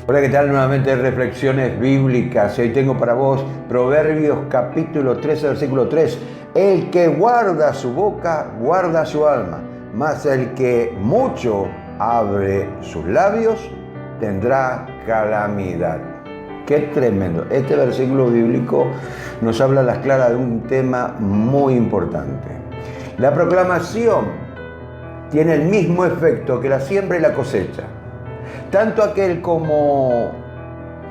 Hola, ¿qué tal? Nuevamente Reflexiones Bíblicas. Hoy tengo para vos Proverbios capítulo 13, versículo 3. El que guarda su boca, guarda su alma, mas el que mucho abre sus labios, tendrá calamidad. Qué tremendo. Este versículo bíblico nos habla a las claras de un tema muy importante. La proclamación tiene el mismo efecto que la siembra y la cosecha. Tanto aquel como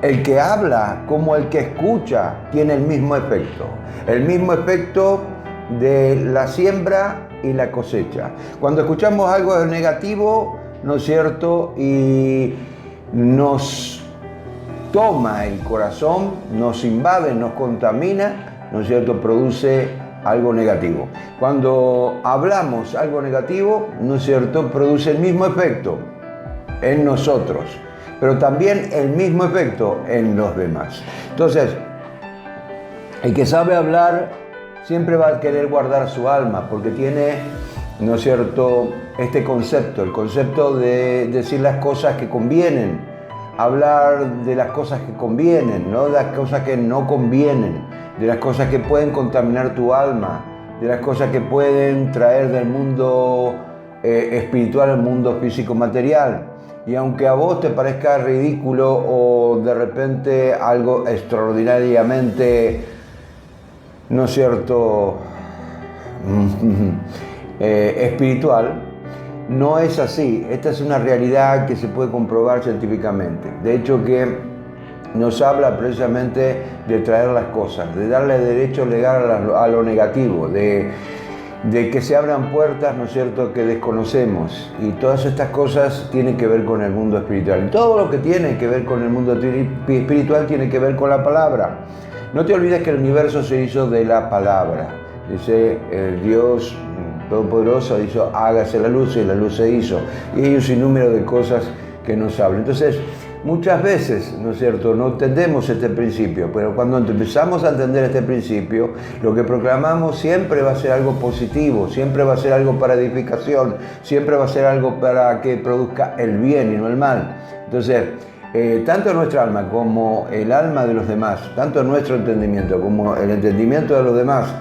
el que habla como el que escucha tiene el mismo efecto. El mismo efecto de la siembra y la cosecha. Cuando escuchamos algo negativo, ¿no es cierto? Y nos toma el corazón, nos invade, nos contamina, ¿no es cierto? Produce algo negativo. Cuando hablamos algo negativo, ¿no es cierto? Produce el mismo efecto en nosotros, pero también el mismo efecto en los demás. Entonces, el que sabe hablar siempre va a querer guardar su alma, porque tiene, ¿no es cierto?, este concepto, el concepto de decir las cosas que convienen, hablar de las cosas que convienen, no de las cosas que no convienen, de las cosas que pueden contaminar tu alma, de las cosas que pueden traer del mundo espiritual al mundo físico material. Y aunque a vos te parezca ridículo o de repente algo extraordinariamente, ¿no es cierto?, espiritual, no es así. Esta es una realidad que se puede comprobar científicamente. De hecho, que nos habla precisamente de traer las cosas, de darle derecho legal a lo negativo, de que se abran puertas, ¿no es cierto?, que desconocemos. Y todas estas cosas tienen que ver con el mundo espiritual. Y todo lo que tiene que ver con el mundo espiritual tiene que ver con la palabra. No te olvides que el universo se hizo de la palabra. Dice el Dios Todopoderoso, hizo hágase la luz, y la luz se hizo. Y hay un sinnúmero de cosas que nos hablan. Entonces, muchas veces, ¿no es cierto?, no entendemos este principio, pero cuando empezamos a entender este principio, lo que proclamamos siempre va a ser algo positivo, siempre va a ser algo para edificación, siempre va a ser algo para que produzca el bien y no el mal. Entonces, tanto nuestra alma como el alma de los demás, tanto nuestro entendimiento como el entendimiento de los demás,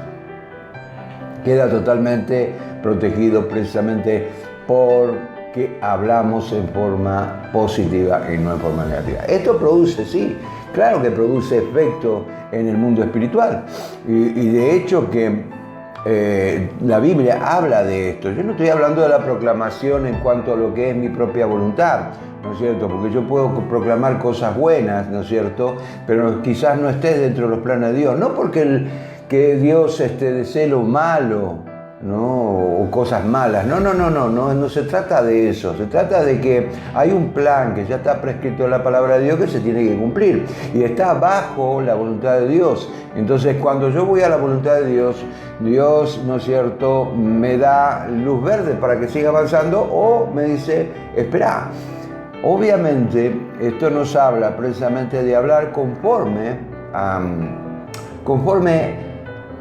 queda totalmente protegido precisamente porque hablamos en forma positiva y no en forma negativa. Esto produce, sí, claro que produce efecto en el mundo espiritual. Y de hecho que la Biblia habla de esto. Yo no estoy hablando de la proclamación en cuanto a lo que es mi propia voluntad, ¿no es cierto? Porque yo puedo proclamar cosas buenas, ¿no es cierto? Pero quizás no esté dentro de los planes de Dios. No porque que Dios desee lo malo, ¿no?, o cosas malas. No se trata de eso. Se trata de que hay un plan que ya está prescrito en la palabra de Dios que se tiene que cumplir y está bajo la voluntad de Dios. Entonces, cuando yo voy a la voluntad de Dios, Dios, ¿no es cierto?, me da luz verde para que siga avanzando o me dice, espera. Obviamente, esto nos habla precisamente de hablar conforme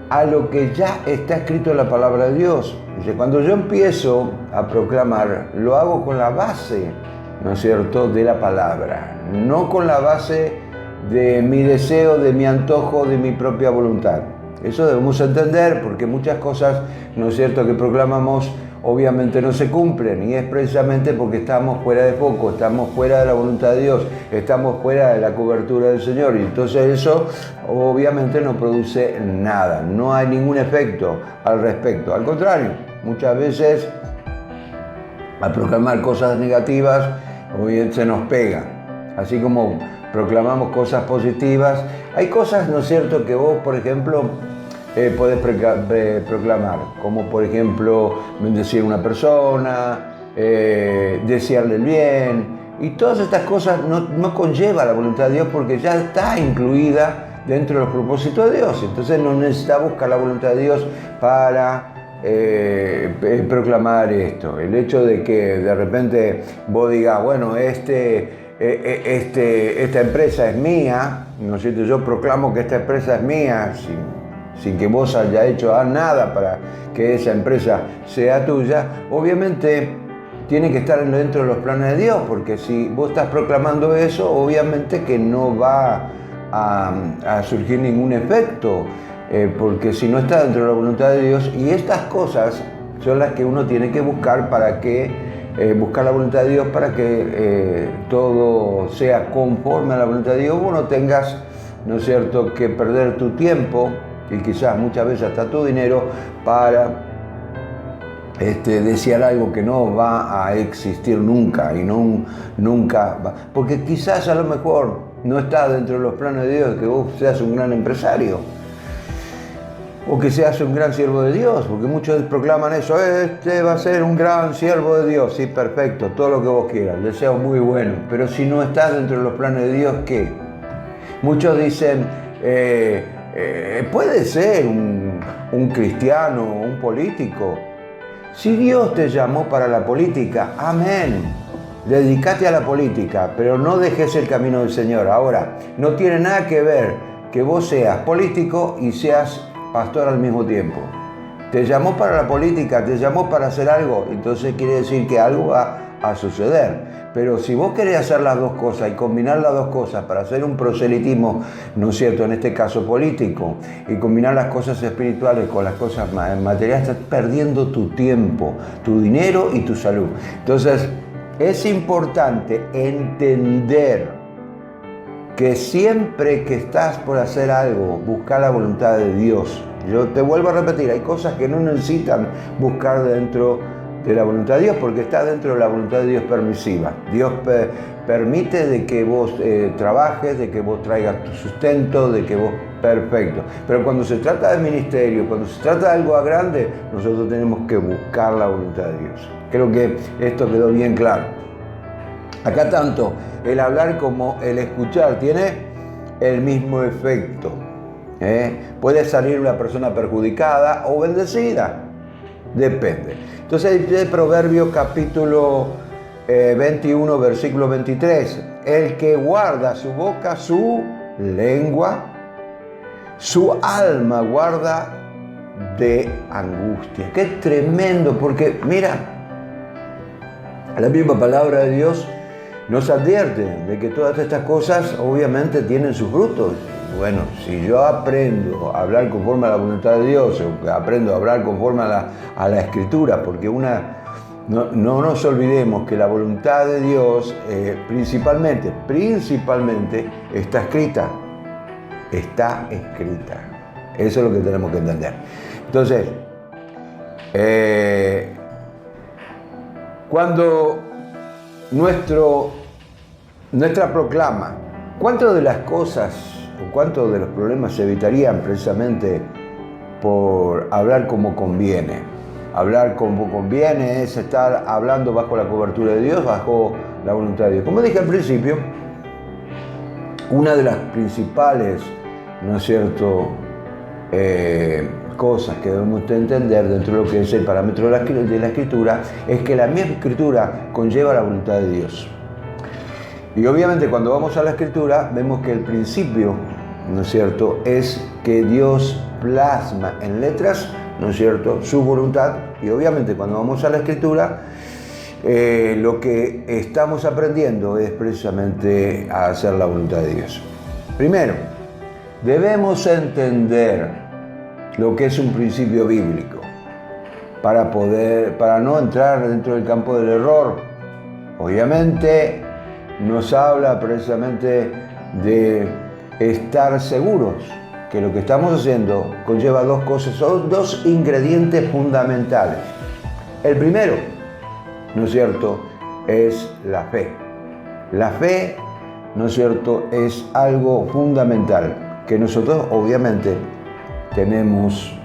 a lo que ya está escrito en la palabra de Dios. Dice, cuando yo empiezo a proclamar, lo hago con la base, ¿no es cierto?, de la palabra, no con la base de mi deseo, de mi antojo, de mi propia voluntad. Eso debemos entender, porque muchas cosas, ¿no es cierto?, que proclamamos obviamente no se cumplen, y es precisamente porque estamos fuera de foco, estamos fuera de la voluntad de Dios, estamos fuera de la cobertura del Señor, y entonces eso obviamente no produce nada, no hay ningún efecto al respecto. Al contrario, muchas veces al proclamar cosas negativas, obviamente se nos pega, así como proclamamos cosas positivas. Hay cosas, ¿no es cierto?, que vos, por ejemplo, podés proclamar, como por ejemplo bendecir a una persona, desearle el bien, y todas estas cosas no conlleva la voluntad de Dios, porque ya está incluida dentro de los propósitos de Dios. Entonces no necesita buscar la voluntad de Dios para proclamar esto. El hecho de que de repente vos digas, bueno, esta empresa es mía, ¿no es cierto?, yo proclamo que esta empresa es mía, sin que vos hayas hecho nada para que esa empresa sea tuya, obviamente tiene que estar dentro de los planes de Dios, porque si vos estás proclamando eso, obviamente que no va a surgir ningún efecto, porque si no está dentro de la voluntad de Dios, y estas cosas son las que uno tiene que buscar para que, buscar la voluntad de Dios para que todo sea conforme a la voluntad de Dios, vos no tengas, ¿no es cierto?, que perder tu tiempo y quizás muchas veces hasta tu dinero para desear algo que no va a existir nunca y nunca va, porque quizás a lo mejor no está dentro de los planes de Dios que vos seas un gran empresario o que seas un gran siervo de Dios, porque muchos proclaman eso, va a ser un gran siervo de Dios. Sí, perfecto, todo lo que vos quieras, el deseo muy bueno, pero si no estás dentro de los planes de Dios, ¿qué? Muchos dicen, puede ser un cristiano, un político. Si Dios te llamó para la política, amén, dedícate a la política, pero no dejes el camino del Señor. Ahora, no tiene nada que ver que vos seas político y seas pastor al mismo tiempo. Te llamó para la política, te llamó para hacer algo, entonces quiere decir que algo va a suceder. Pero si vos querés hacer las dos cosas y combinar las dos cosas para hacer un proselitismo, ¿no es cierto?, en este caso político, y combinar las cosas espirituales con las cosas materiales, estás perdiendo tu tiempo, tu dinero y tu salud. Entonces, es importante entender que siempre que estás por hacer algo, busca la voluntad de Dios. Yo te vuelvo a repetir, hay cosas que no necesitan buscar dentro de la voluntad de Dios, porque está dentro de la voluntad de Dios permisiva. Dios permite de que vos trabajes, de que vos traigas tu sustento, de que vos... Perfecto. Pero cuando se trata de ministerio, cuando se trata de algo grande, nosotros tenemos que buscar la voluntad de Dios. Creo que esto quedó bien claro. Acá tanto el hablar como el escuchar tiene el mismo efecto. Puede salir una persona perjudicada o bendecida. Depende. Entonces, de Proverbios capítulo 21, versículo 23. El que guarda su boca, su lengua, su alma guarda de angustia. Qué tremendo, porque mira, la misma palabra de Dios nos advierte de que todas estas cosas obviamente tienen sus frutos. Bueno, si yo aprendo a hablar conforme a la voluntad de Dios, o aprendo a hablar conforme a la Escritura, porque no nos olvidemos que la voluntad de Dios principalmente está escrita. Está escrita. Eso es lo que tenemos que entender. Entonces, cuando nuestra proclama, ¿cuántas de las cosas o cuántos de los problemas se evitarían precisamente por hablar como conviene? Hablar como conviene es estar hablando bajo la cobertura de Dios, bajo la voluntad de Dios. Como dije al principio, una de las principales, ¿no es cierto?, cosas que debemos entender dentro de lo que es el parámetro de la Escritura es que la misma Escritura conlleva la voluntad de Dios. Y obviamente cuando vamos a la Escritura vemos que el principio, ¿no es cierto?, es que Dios plasma en letras, ¿no es cierto?, su voluntad. Y obviamente cuando vamos a la Escritura lo que estamos aprendiendo es precisamente a hacer la voluntad de Dios. Primero, debemos entender lo que es un principio bíblico para no entrar dentro del campo del error. Obviamente nos habla precisamente de estar seguros que lo que estamos haciendo conlleva dos cosas, son dos ingredientes fundamentales. El primero, ¿no es cierto?, es la fe. La fe, ¿no es cierto?, es algo fundamental que nosotros obviamente tenemos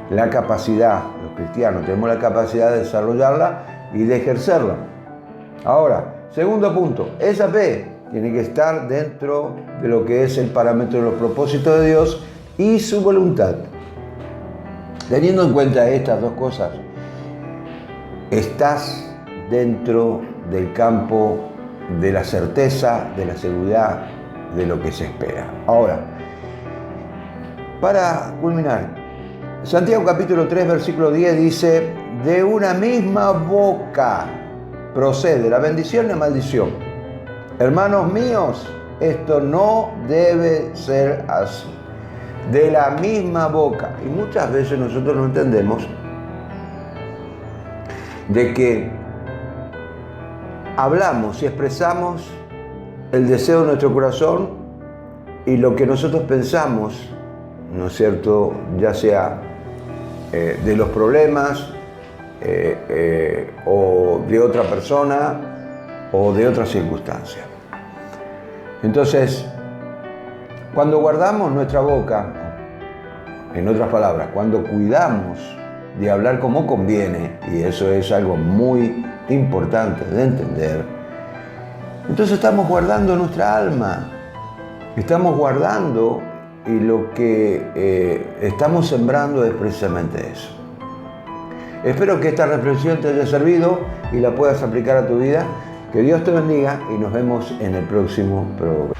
la capacidad, los cristianos tenemos la capacidad de desarrollarla y de ejercerla. Ahora, segundo punto, esa fe tiene que estar dentro de lo que es el parámetro de los propósitos de Dios y su voluntad. Teniendo en cuenta estas dos cosas, estás dentro del campo de la certeza, de la seguridad, de lo que se espera. Ahora, para culminar, Santiago capítulo 3, versículo 10 dice, de una misma boca procede la bendición y la maldición. Hermanos míos, esto no debe ser así. De la misma boca. Y muchas veces nosotros no entendemos de que hablamos y expresamos el deseo de nuestro corazón y lo que nosotros pensamos, ¿no es cierto?, ya sea de los problemas o de otra persona o de otra circunstancia. Entonces, cuando guardamos nuestra boca, en otras palabras, cuando cuidamos de hablar como conviene, y eso es algo muy importante de entender, entonces estamos guardando nuestra alma, estamos guardando, y lo que estamos sembrando es precisamente eso. Espero que esta reflexión te haya servido y la puedas aplicar a tu vida. Que Dios te bendiga y nos vemos en el próximo programa.